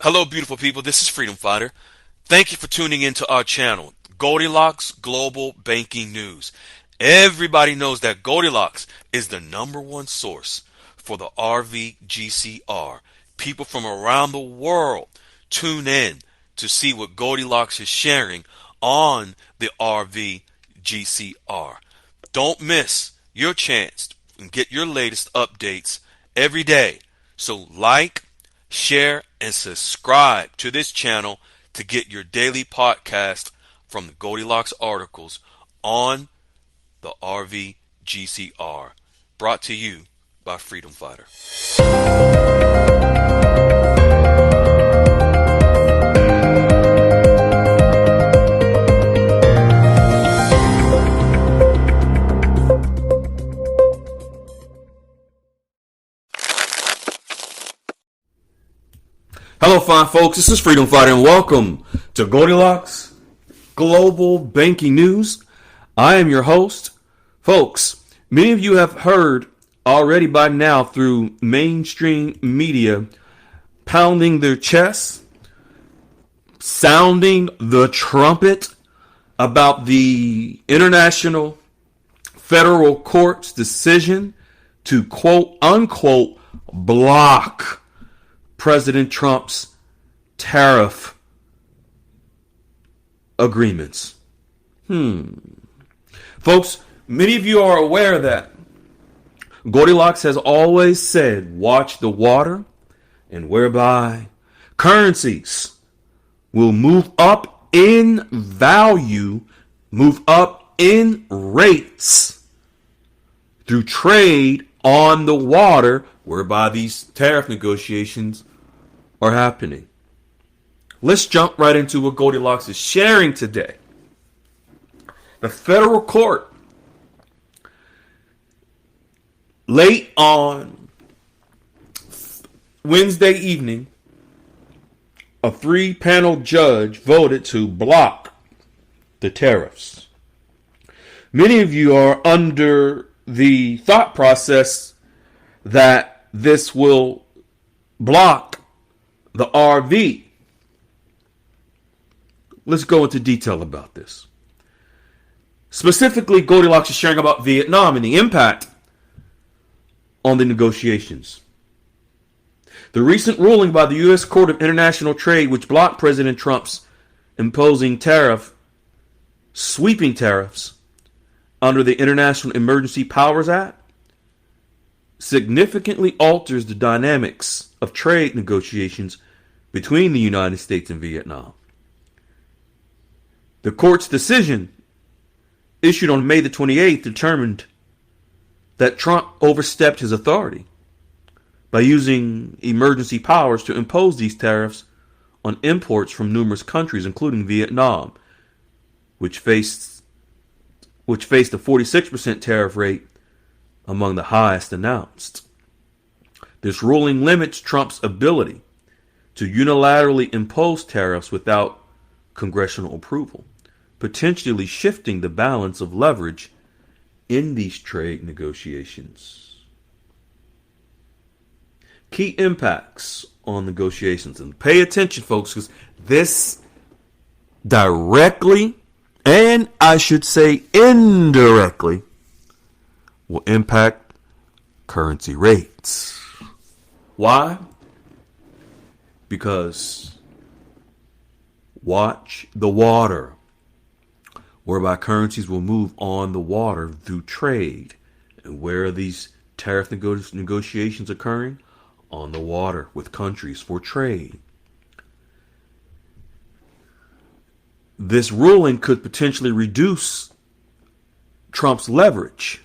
Hello, beautiful people. This is Freedom Fighter. Thank you for tuning into our channel, Goldilocks Global Banking News. Everybody knows that Goldilocks is the #1 source for the RVGCR. People from around the world tune in to see what Goldilocks is sharing on the RVGCR. Don't miss your chance and get your latest updates every day. So like, share, and subscribe to this channel to get your daily podcast from the Goldilocks articles on the RVGCR. Brought to you by Freedom Fighter. Hello, fine folks. This is Freedom Fighter, and welcome to Goldilocks Global Banking News. I am your host. Folks, many of you have heard already by now through mainstream media pounding their chests, sounding the trumpet about the International Federal Court's decision to quote unquote block President Trump's tariff agreements. Folks, many of you are aware that Goldilocks has always said, watch the water, and whereby currencies will move up in value, move up in rates through trade on the water, whereby these tariff negotiations are happening. Let's jump right into what Goldilocks is sharing today. The federal court, late on Wednesday evening, a 3-panel judge voted to block the tariffs. Many of you are under the thought process that this will block the RV. Let's go into detail about this. Specifically, Goldilocks is sharing about Vietnam and the impact on the negotiations. The recent ruling by the U.S. Court of International Trade, which blocked President Trump's imposing sweeping tariffs under the International Emergency Powers Act, significantly alters the dynamics of trade negotiations between the United States and Vietnam. The court's decision, issued on May the 28th, determined that Trump overstepped his authority by using emergency powers to impose these tariffs on imports from numerous countries, including Vietnam, which faced a 46% tariff rate, among the highest announced. This ruling limits Trump's ability to unilaterally impose tariffs without congressional approval, potentially shifting the balance of leverage in these trade negotiations. Key impacts on negotiations. And pay attention, folks, because this directly, and I should say indirectly, will impact currency rates. Why? Because watch the water, whereby currencies will move on the water through trade. And where are these tariff negotiations occurring? On the water with countries for trade. This ruling could potentially reduce Trump's leverage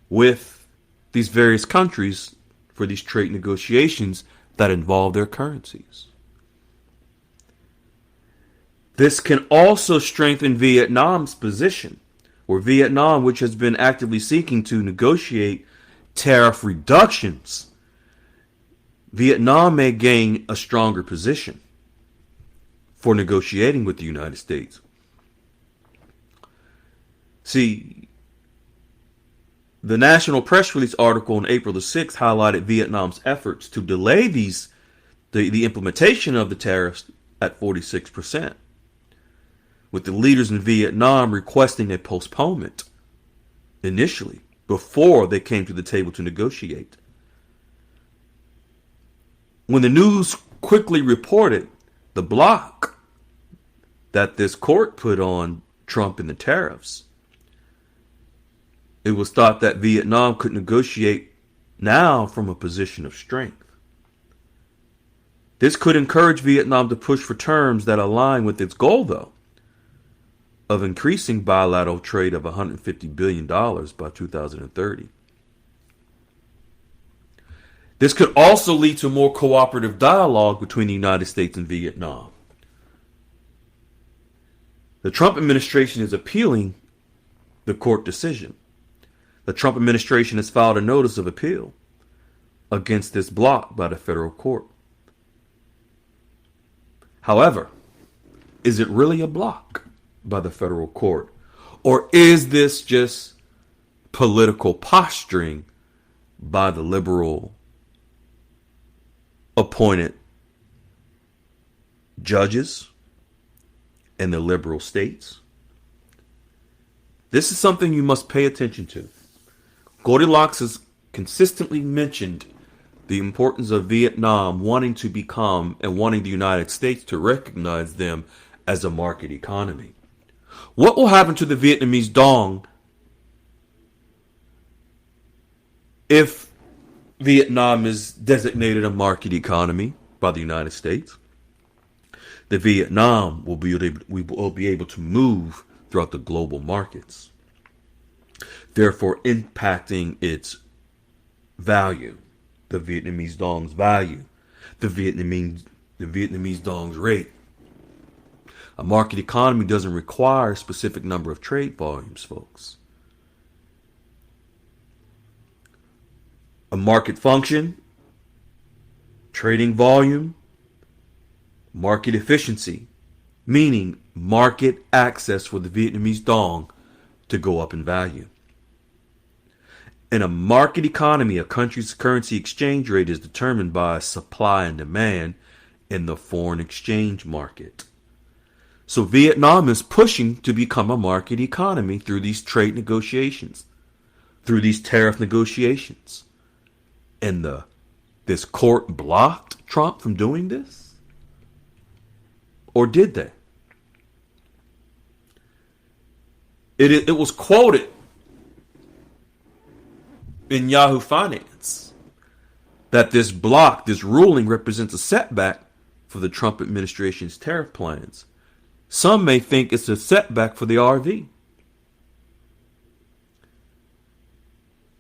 with these various countries for these trade negotiations that involve their currencies. This can also strengthen Vietnam's position, where Vietnam, which has been actively seeking to negotiate tariff reductions, Vietnam may gain a stronger position for negotiating with the United States. See, the National Press Release article on April the 6th highlighted Vietnam's efforts to delay the the implementation of the tariffs at 46%, with the leaders in Vietnam requesting a postponement initially before they came to the table to negotiate. When the news quickly reported the block that this court put on Trump and the tariffs, it was thought that Vietnam could negotiate now from a position of strength. This could encourage Vietnam to push for terms that align with its goal, though, of increasing bilateral trade of $150 billion by 2030. This could also lead to more cooperative dialogue between the United States and Vietnam. The Trump administration is appealing the court decision. The Trump administration has filed a notice of appeal against this block by the federal court. However, is it really a block by the federal court? Or is this just political posturing by the liberal appointed judges in the liberal states? This is something you must pay attention to. Goldilocks has consistently mentioned the importance of Vietnam wanting to become and wanting the United States to recognize them as a market economy. What will happen to the Vietnamese dong if Vietnam is designated a market economy by the United States? The Vietnam will be able to move throughout the global markets, therefore impacting its value, the Vietnamese dong's value, the Vietnamese dong's rate. A market economy doesn't require a specific number of trade volumes, folks. A market function, trading volume, market efficiency, meaning market access for the Vietnamese dong to go up in value. In a market economy, a country's currency exchange rate is determined by supply and demand in the foreign exchange market. So Vietnam is pushing to become a market economy through these trade negotiations, through these tariff negotiations. And this court blocked Trump from doing this? Or did they? It was quoted in Yahoo Finance that this ruling represents a setback for the Trump administration's tariff plans. Some may think it's a setback for the RV.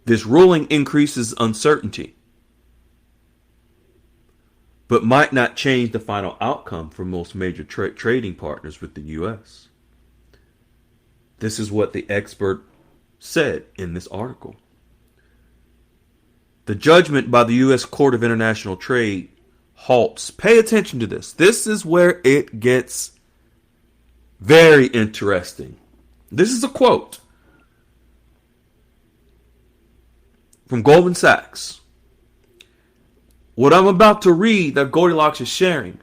This ruling increases uncertainty, but might not change the final outcome for most major trading partners with the U.S. This is what the expert said in this article. The judgment by the U.S. Court of International Trade halts. Pay attention to this. This is where it gets very interesting. This is a quote from Goldman Sachs. What I'm about to read that Goldilocks is sharing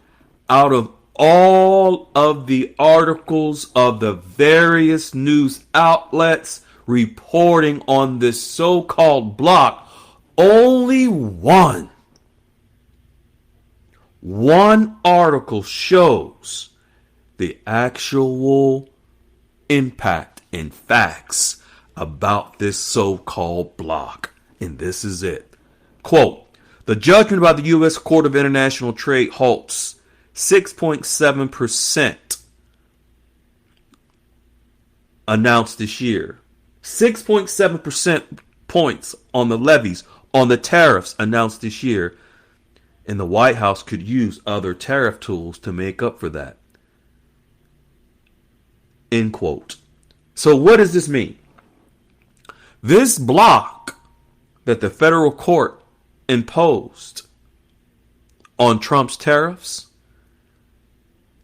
out of all of the articles of the various news outlets reporting on this so-called block, only one article shows the actual impact and facts about this so-called block. And this is it. Quote, the judgment by the U.S. Court of International Trade halts 6.7% announced this year. 6.7% points on the levies on the tariffs announced this year. And the White House could use other tariff tools to make up for that. End quote. So what does this mean? This block that the federal court imposed on Trump's tariffs,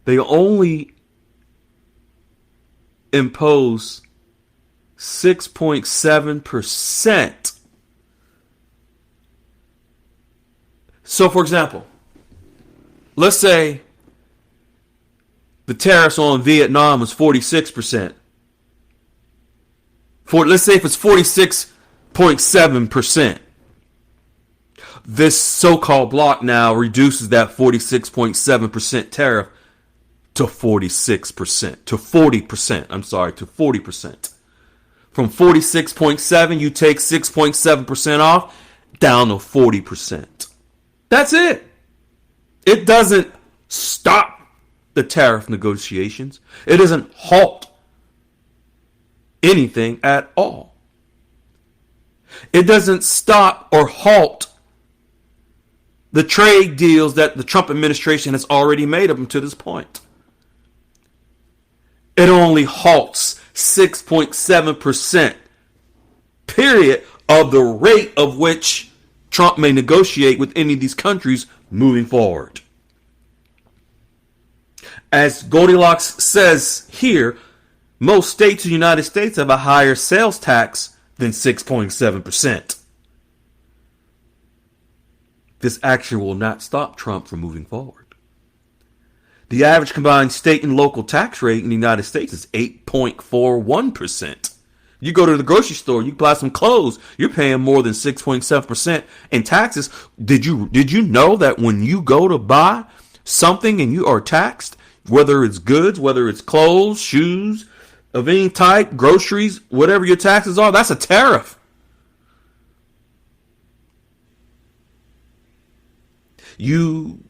they only impose 6.7%. So, for example, let's say the tariffs on Vietnam was 46%. Let's say if it's 46.7%. This so-called bloc now reduces that 46.7% tariff to 46%, to 40%. I'm sorry, to 40%. From 46.7, you take 6.7% off, down to 40%. That's it. It doesn't stop the tariff negotiations. It doesn't halt anything at all. It doesn't stop or halt the trade deals that the Trump administration has already made up until this point. It only halts 6.7%, period, of the rate of which Trump may negotiate with any of these countries moving forward. As Goldilocks says here, most states in the United States have a higher sales tax than 6.7%. This actually will not stop Trump from moving forward. The average combined state and local tax rate in the United States is 8.41%. You go to the grocery store, you buy some clothes, you're paying more than 6.7% in taxes. Did you know that when you go to buy something and you are taxed, whether it's goods, whether it's clothes, shoes of any type, groceries, whatever your taxes are, that's a tariff. You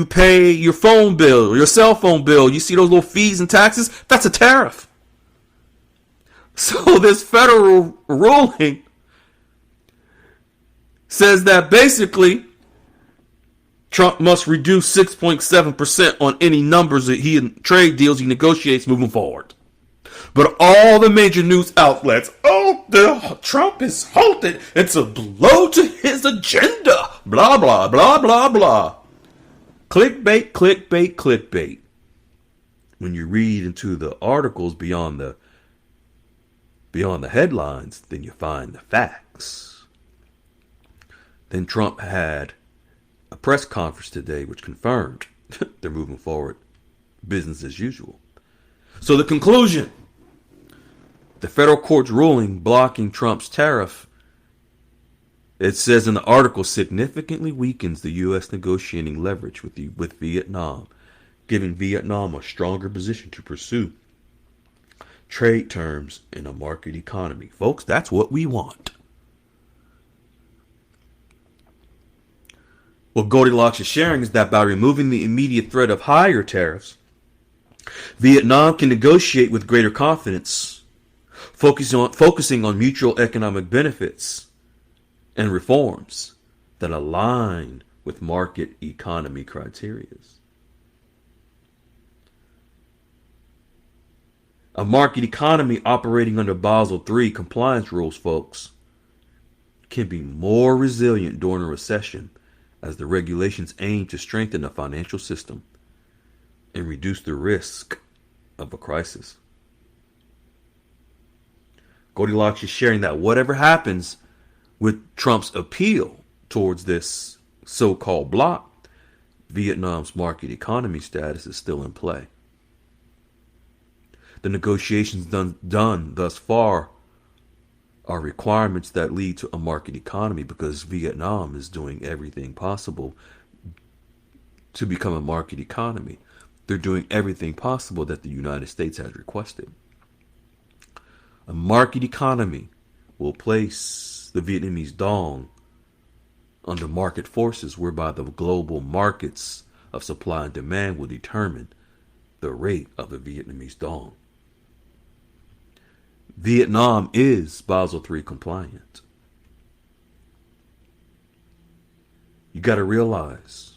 pay your phone bill, your cell phone bill, you see those little fees and taxes, that's a tariff. So this federal ruling says that basically Trump must reduce 6.7% on any numbers that trade deals he negotiates moving forward. But all the major news outlets, Trump is halted. It's a blow to his agenda. Blah, blah, blah, blah, blah. Clickbait, clickbait, clickbait. When you read into the articles beyond the headlines, then you find the facts. Then Trump had a press conference today which confirmed they're moving forward business as usual. So the conclusion, the federal court's ruling blocking Trump's tariff, it says in the article, significantly weakens the U.S. negotiating leverage with Vietnam, giving Vietnam a stronger position to pursue trade terms in a market economy. Folks, that's what we want. What Goldilocks is sharing is that by removing the immediate threat of higher tariffs, Vietnam can negotiate with greater confidence, focusing on mutual economic benefits and reforms that align with market economy criteria. A market economy operating under Basel III compliance rules, folks, can be more resilient during a recession as the regulations aim to strengthen the financial system and reduce the risk of a crisis. Goldilocks is sharing that whatever happens with Trump's appeal towards this so-called bloc, Vietnam's market economy status is still in play. The negotiations done thus far are requirements that lead to a market economy because Vietnam is doing everything possible to become a market economy. They're doing everything possible that the United States has requested. A market economy will place the Vietnamese dong under market forces whereby the global markets of supply and demand will determine the rate of the Vietnamese dong. Vietnam is Basel III compliant. You got to realize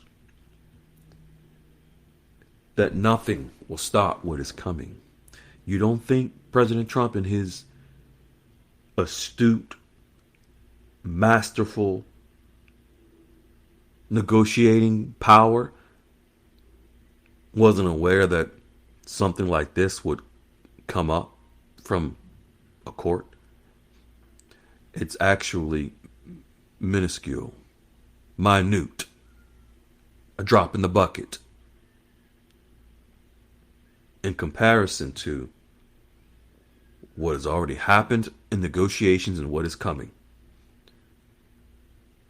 that nothing will stop what is coming. You don't think President Trump and his astute, masterful negotiating power wasn't aware that something like this would come up from a court? It's actually minuscule, minute, a drop in the bucket in comparison to what has already happened in negotiations and what is coming.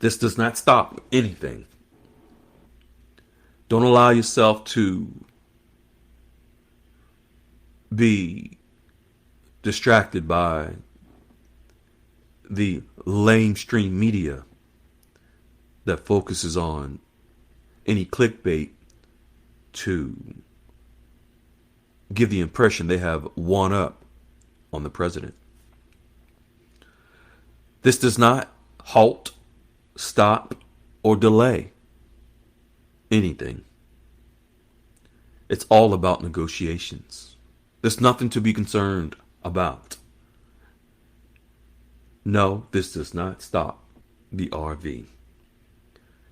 This does not stop anything. Don't allow yourself to be distracted by the lamestream media that focuses on any clickbait to give the impression they have one up on the president. This does not halt, stop, or delay anything. It's all about negotiations. There's nothing to be concerned about. No, this does not stop the RV.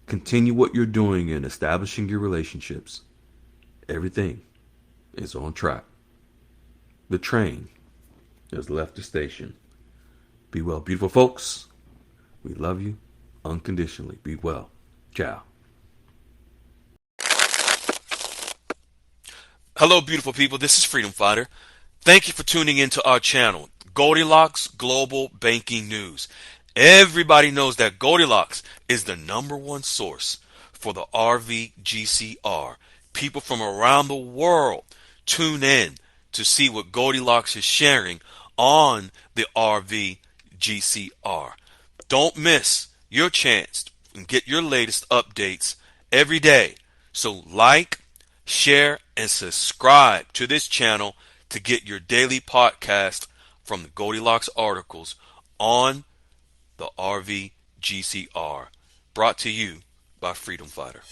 Continue what you're doing in establishing your relationships. Everything is on track. The train has left the station. Be well, beautiful folks. We love you unconditionally. Be well. Ciao. Hello, beautiful people. This is Freedom Fighter. Thank you for tuning into our channel, Goldilocks Global Banking News. Everybody knows that Goldilocks is the #1 source for the RVGCR. People from around the world tune in to see what Goldilocks is sharing on the RVGCR. Don't miss your chance and get your latest updates every day. So like, share, and subscribe to this channel to get your daily podcast from the Goldilocks articles on the RVGCR. Brought to you by Freedom Fighter.